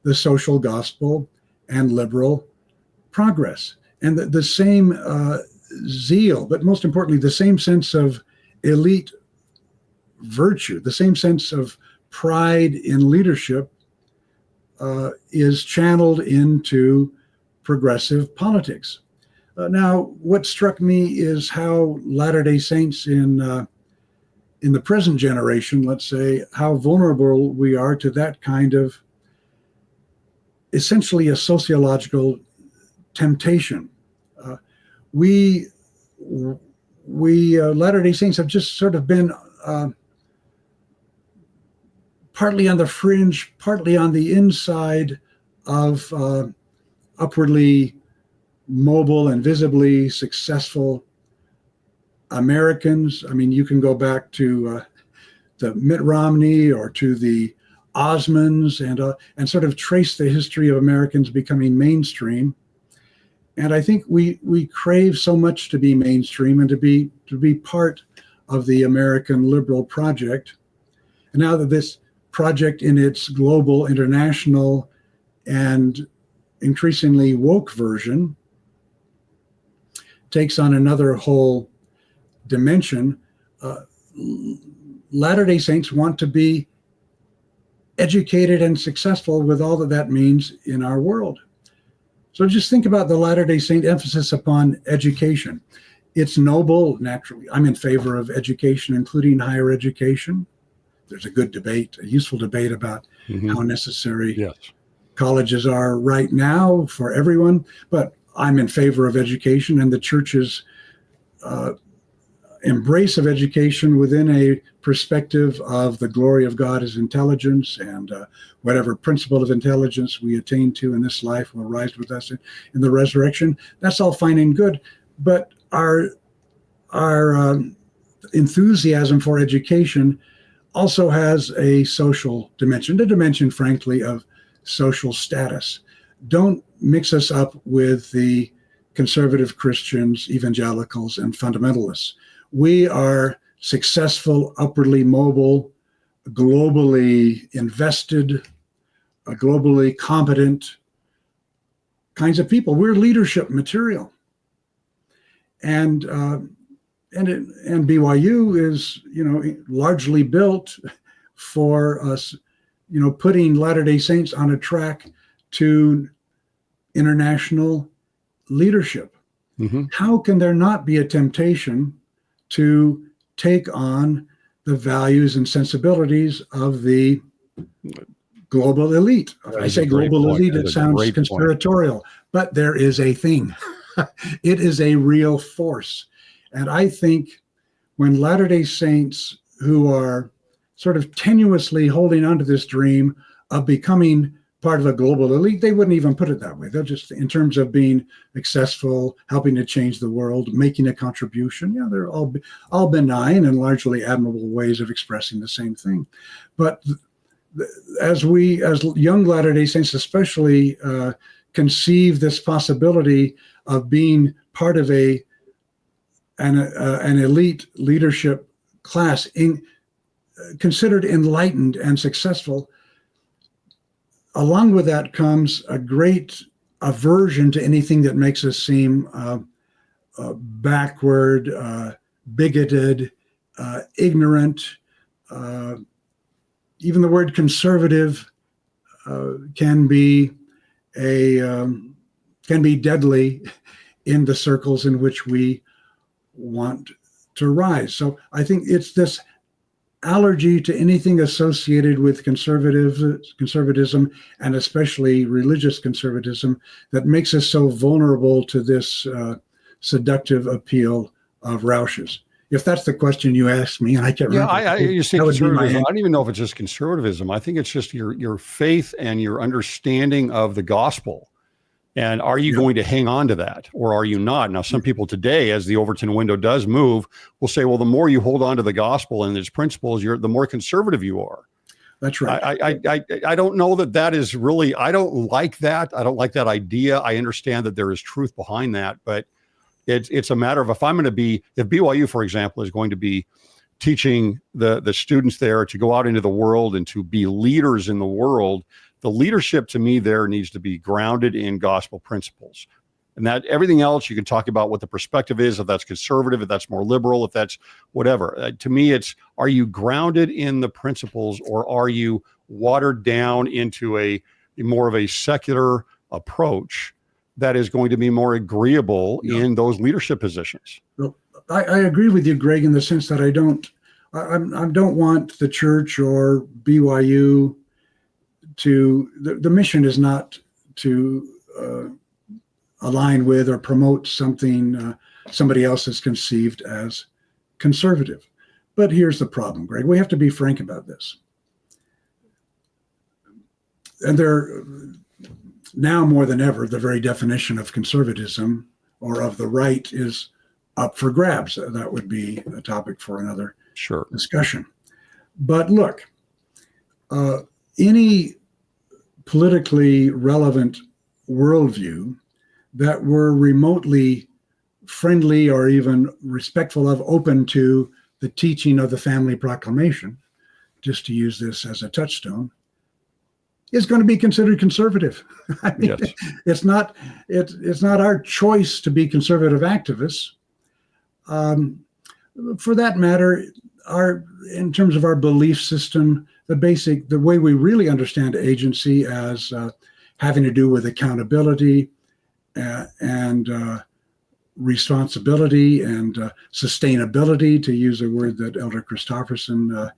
the social gospel and liberal progress. And the same zeal, but most importantly, the same sense of elite virtue, the same sense of pride in leadership is channeled into progressive politics. Now, what struck me is how Latter-day Saints in the present generation, let's say, how vulnerable we are to that kind of essentially a sociological temptation. We Latter-day Saints have just sort of been partly on the fringe, partly on the inside of upwardly mobile and visibly successful Americans. I mean, you can go back to Mitt Romney or to the Osmonds and sort of trace the history of Americans becoming mainstream. And I think we crave so much to be mainstream and to be part of the American liberal project. And now that this project in its global, international, and increasingly woke version takes on another whole dimension, Latter-day Saints want to be educated and successful with all that means in our world. So just think about the Latter-day Saint emphasis upon education. It's noble, naturally. I'm in favor of education, including higher education. There's a good debate, a useful debate about how necessary colleges are right now for everyone. But I'm in favor of education, and the church's embrace of education within a perspective of the glory of God as intelligence, and whatever principle of intelligence we attain to in this life will rise with us in the resurrection. That's all fine and good, but our enthusiasm for education also has a social dimension, a dimension, frankly, of social status. don't mix us up with the conservative Christians, evangelicals, and fundamentalists. We are successful, upwardly mobile, globally invested, globally competent kinds of people. We're leadership material. And BYU is, largely built for us, putting Latter-day Saints on a track to international leadership. Mm-hmm. How can there not be a temptation to take on the values and sensibilities of the global elite? If I say global elite, it sounds conspiratorial, but there is a thing. It is a real force. And I think when Latter-day Saints, who are sort of tenuously holding on to this dream of becoming part of a global elite, they wouldn't even put it that way. They'll just, in terms of being successful, helping to change the world, making a contribution, they're all benign and largely admirable ways of expressing the same thing. But as young Latter-day Saints especially conceive this possibility of being part of an elite leadership class, considered enlightened and successful, along with that comes a great aversion to anything that makes us seem backward, bigoted, ignorant. Even the word conservative can be deadly in the circles in which we want to rise. So I think it's this allergy to anything associated with conservatism, and especially religious conservatism, that makes us so vulnerable to this seductive appeal of Roush's. If that's the question you asked me, and I can't remember. You say conservatism. I don't even know if it's just conservatism. I think it's just your faith and your understanding of the gospel. And are you going to hang on to that, or are you not? Now, some people today, as the Overton window does move, will say, well, the more you hold on to the gospel and its principles, the more conservative you are. That's right. I don't know that is really, I don't like that. I don't like that idea. I understand that there is truth behind that, but it's a matter of if BYU, for example, is going to be teaching the students there to go out into the world and to be leaders in the world, the leadership to me there needs to be grounded in gospel principles. And that everything else, you can talk about what the perspective is, if that's conservative, if that's more liberal, if that's whatever. To me, it's, are you grounded in the principles, or are you watered down into a more of a secular approach that is going to be more agreeable in those leadership positions? Well, I agree with you, Greg, in the sense that I don't want the church or BYU to, the mission is not to align with or promote something somebody else has conceived as conservative. But here's the problem, Greg. We have to be frank about this. And now more than ever, the very definition of conservatism or of the right is up for grabs. That would be a topic for another discussion. But look, any politically relevant worldview that were remotely friendly or even respectful of, open to the teaching of the family proclamation, just to use this as a touchstone, is going to be considered conservative. I mean, it's not our choice to be conservative activists. For that matter, in terms of our belief system, the way we really understand agency as having to do with accountability and responsibility and sustainability, to use a word that Elder Christofferson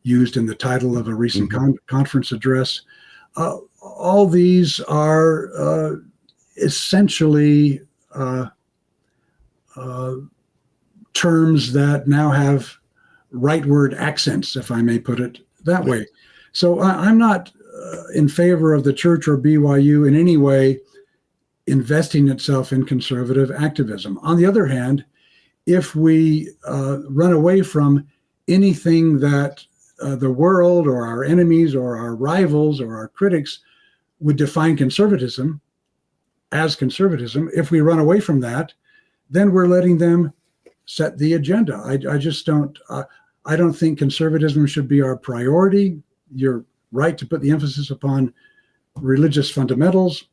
used in the title of a recent conference address. All these are essentially terms that now have rightward accents, if I may put it that way. So I'm not in favor of the church or BYU in any way investing itself in conservative activism. On the other hand, if we run away from anything that the world or our enemies or our rivals or our critics would define conservatism as conservatism. If we run away from that, then we're letting them set the agenda. I just don't. I don't think conservatism should be our priority. You're right to put the emphasis upon religious fundamentals,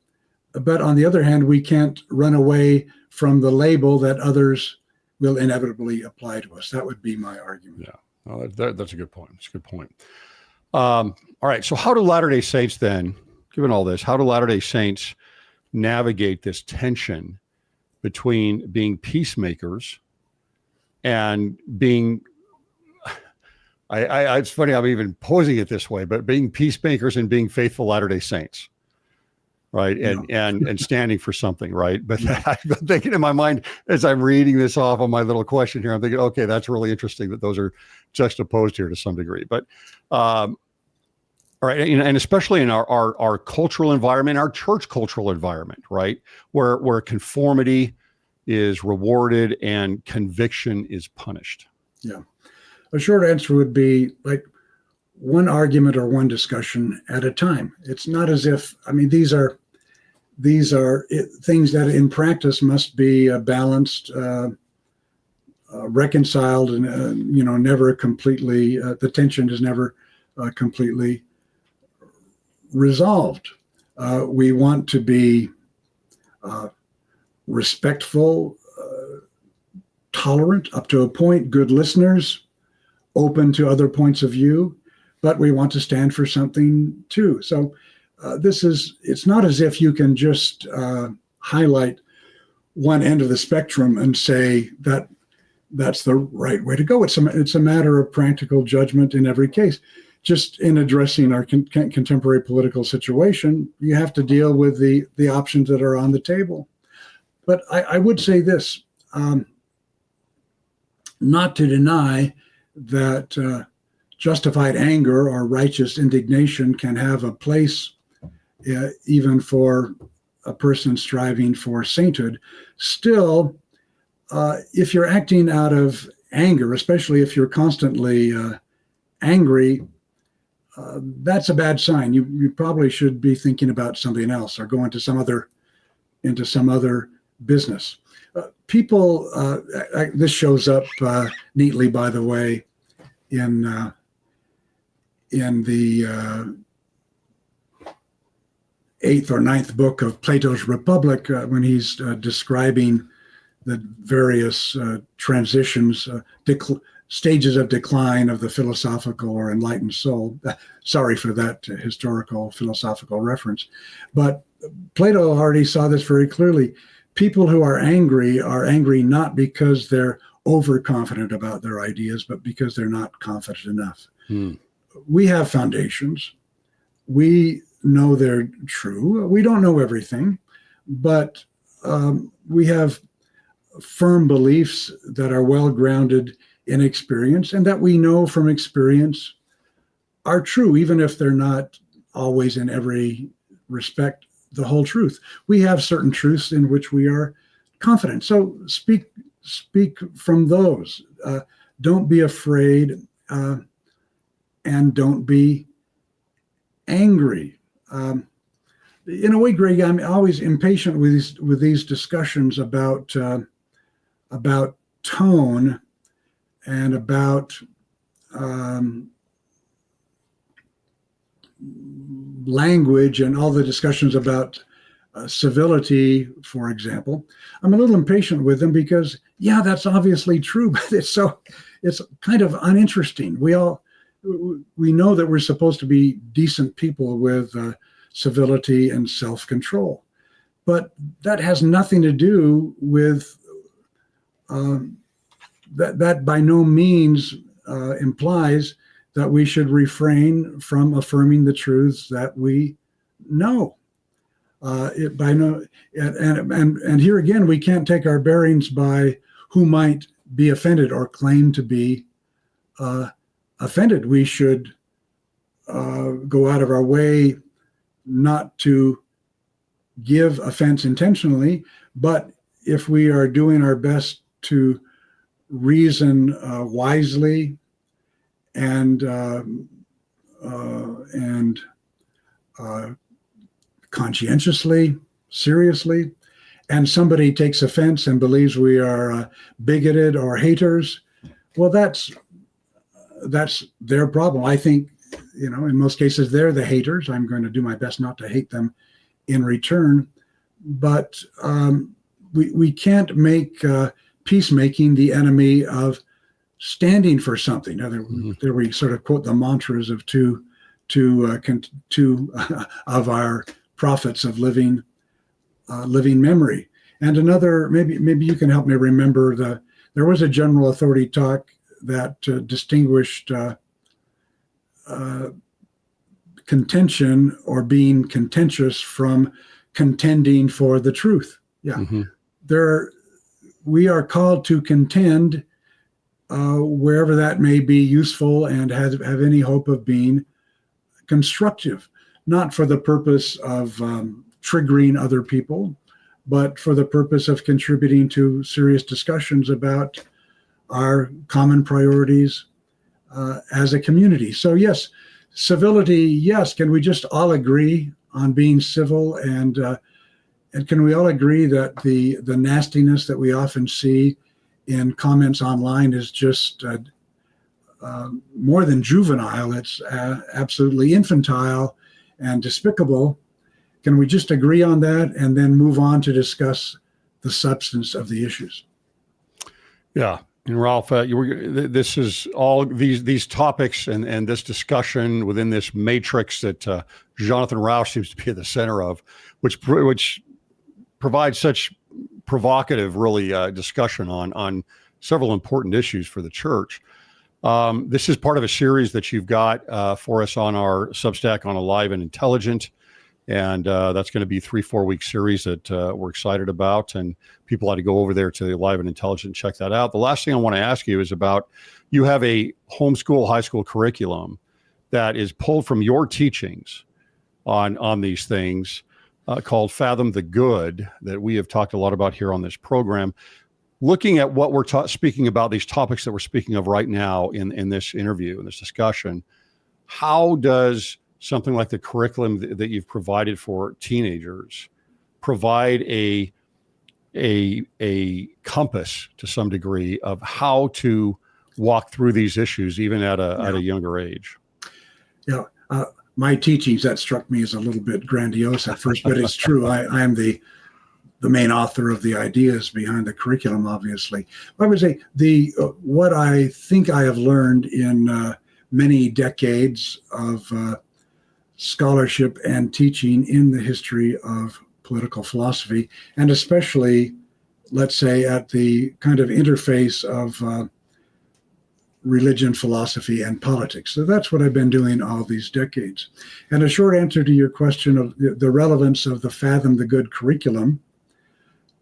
but on the other hand, we can't run away from the label that others will inevitably apply to us. That would be my argument. Yeah, well, that's a good point. That's a good point. All right, so how do Latter-day Saints then, given all this, how do Latter-day Saints navigate this tension between being peacemakers and being, it's funny I'm even posing it this way, but being peacemakers and being faithful Latter-day Saints, right? And standing for something, right? But I've been thinking in my mind as I'm reading this off on my little question here, I'm thinking, okay, that's really interesting that those are juxtaposed here to some degree. But all right, and especially in our cultural environment, our church cultural environment, right, where conformity is rewarded and conviction is punished. Yeah. A short answer would be like one argument or one discussion at a time. It's not as if, I mean, these are things that in practice must be balanced, reconciled, and never completely. The tension is never completely resolved. We want to be respectful, tolerant up to a point, good listeners, open to other points of view, but we want to stand for something too. So it's not as if you can just highlight one end of the spectrum and say that that's the right way to go. It's a matter of practical judgment in every case. Just in addressing our contemporary political situation, you have to deal with the options that are on the table. But I would say this, not to deny that justified anger or righteous indignation can have a place even for a person striving for sainthood. Still, if you're acting out of anger, especially if you're constantly angry, that's a bad sign. You probably should be thinking about something else or go into some other business. This shows up neatly, by the way, in the 8th or 9th book of Plato's Republic, when he's describing the various transitions, stages of decline of the philosophical or enlightened soul. Sorry for that historical philosophical reference, but Plato already saw this very clearly. People who are angry not because they're overconfident about their ideas, but because they're not confident enough. We have foundations. We know they're true. We don't know everything, but we have firm beliefs that are well grounded in experience and that we know from experience are true, even if they're not always in every respect the whole truth. We have certain truths in which we are confident. So speak from those. Don't be afraid, and don't be angry. In a way, Greg, I'm always impatient with these discussions about tone and about language and all the discussions about civility, for example. I'm a little impatient with them because, yeah, that's obviously true, but it's kind of uninteresting. We know that we're supposed to be decent people with civility and self-control, but that has nothing to do with that by no means implies that we should refrain from affirming the truths that we know. And here again, we can't take our bearings by who might be offended or claim to be offended. We should go out of our way not to give offense intentionally, but if we are doing our best to reason wisely and conscientiously, seriously, and somebody takes offense and believes we are bigoted or haters, well, that's their problem. I think, in most cases, they're the haters. I'm going to do my best not to hate them in return. But we can't make peacemaking the enemy of standing for something. There we sort of quote the mantras of two of our prophets of living memory. And another, maybe you can help me remember, there was a general authority talk that distinguished contention or being contentious from contending for the truth. Yeah. Mm-hmm. We are called to contend wherever that may be useful and have any hope of being constructive, not for the purpose of triggering other people, but for the purpose of contributing to serious discussions about our common priorities as a community. So yes, civility, yes. Can we just all agree on being civil, and can we all agree that the nastiness that we often see in comments online is just more than juvenile? It's absolutely infantile and despicable. Can we just agree on that and then move on to discuss the substance of the issues? Yeah. And Ralph, this is all these topics and this discussion within this matrix that Jonathan Roush seems to be at the center of, which provides such provocative, really, discussion on several important issues for the church. This is part of a series that you've got for us on our Substack on Alive and Intelligent. And that's going to be a 3-4 week series that we're excited about. And people ought to go over there to the Alive and Intelligent and check that out. The last thing I want to ask you is about, you have a homeschool high school curriculum that is pulled from your teachings on these things called Fathom the Good, that we have talked a lot about here on this program. Looking at what we're speaking about, these topics that we're speaking of right now in this interview, in this discussion, how does something like the curriculum that you've provided for teenagers provide a compass to some degree of how to walk through these issues, even at a younger age? Yeah, my teachings, that struck me as a little bit grandiose at first, but it's true. I am the main author of the ideas behind the curriculum, obviously. I would say what I think I have learned in many decades of scholarship and teaching in the history of political philosophy, and especially, let's say, at the kind of interface of religion, philosophy, and politics. So that's what I've been doing all these decades. And a short answer to your question of the relevance of the Fathom the Good curriculum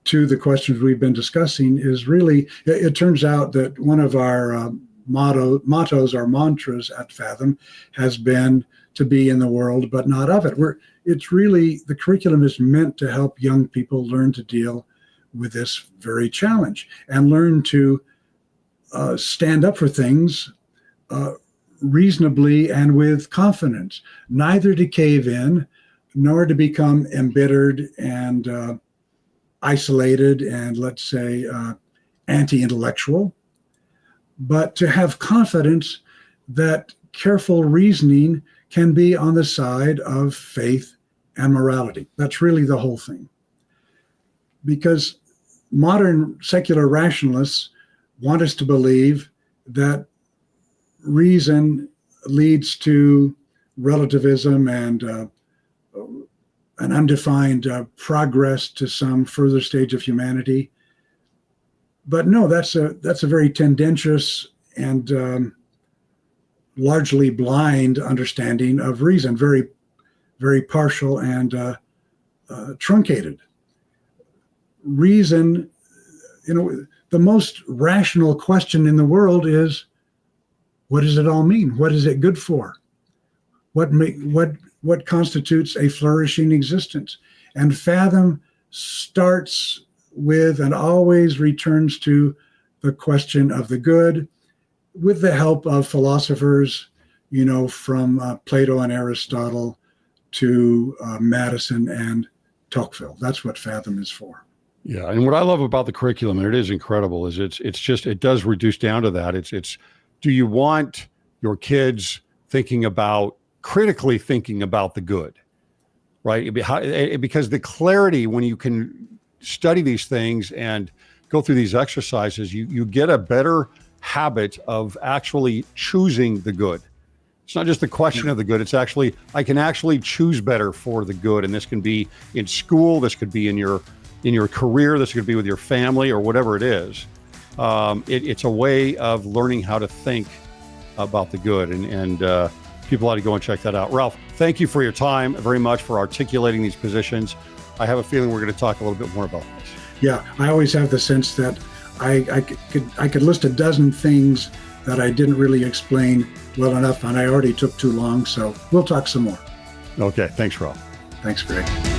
to the questions we've been discussing is really, it turns out that one of our mottos or mantras at Fathom has been to be in the world, but not of it. It's really, the curriculum is meant to help young people learn to deal with this very challenge and learn to stand up for things reasonably and with confidence, neither to cave in, nor to become embittered and isolated and, let's say, anti-intellectual, but to have confidence that careful reasoning can be on the side of faith and morality. That's really the whole thing. Because modern secular rationalists want us to believe that reason leads to relativism and an undefined progress to some further stage of humanity. But no, that's a very tendentious and largely blind understanding of reason, very, very partial and truncated. Reason, the most rational question in the world is, what does it all mean? What is it good for? What constitutes a flourishing existence? And Fathom starts with and always returns to the question of the good, with the help of philosophers, from Plato and Aristotle to Madison and Tocqueville. That's what Fathom is for. Yeah, and what I love about the curriculum, and it is incredible, is it does reduce down to that. It's do you want your kids critically thinking about the good, right? Because the clarity, when you can study these things and go through these exercises, you get a better habit of actually choosing the good. It's not just the question of the good. It's actually, I can actually choose better for the good. And this can be in school. This could be in your career. This could be with your family or whatever it is. It's a way of learning how to think about the good. And people ought to go and check that out. Ralph, thank you for your time very much, for articulating these positions. I have a feeling we're going to talk a little bit more about this. Yeah, I always have the sense that I could list a dozen things that I didn't really explain well enough, and I already took too long, so we'll talk some more. Okay, thanks, Ralph. Thanks, Greg.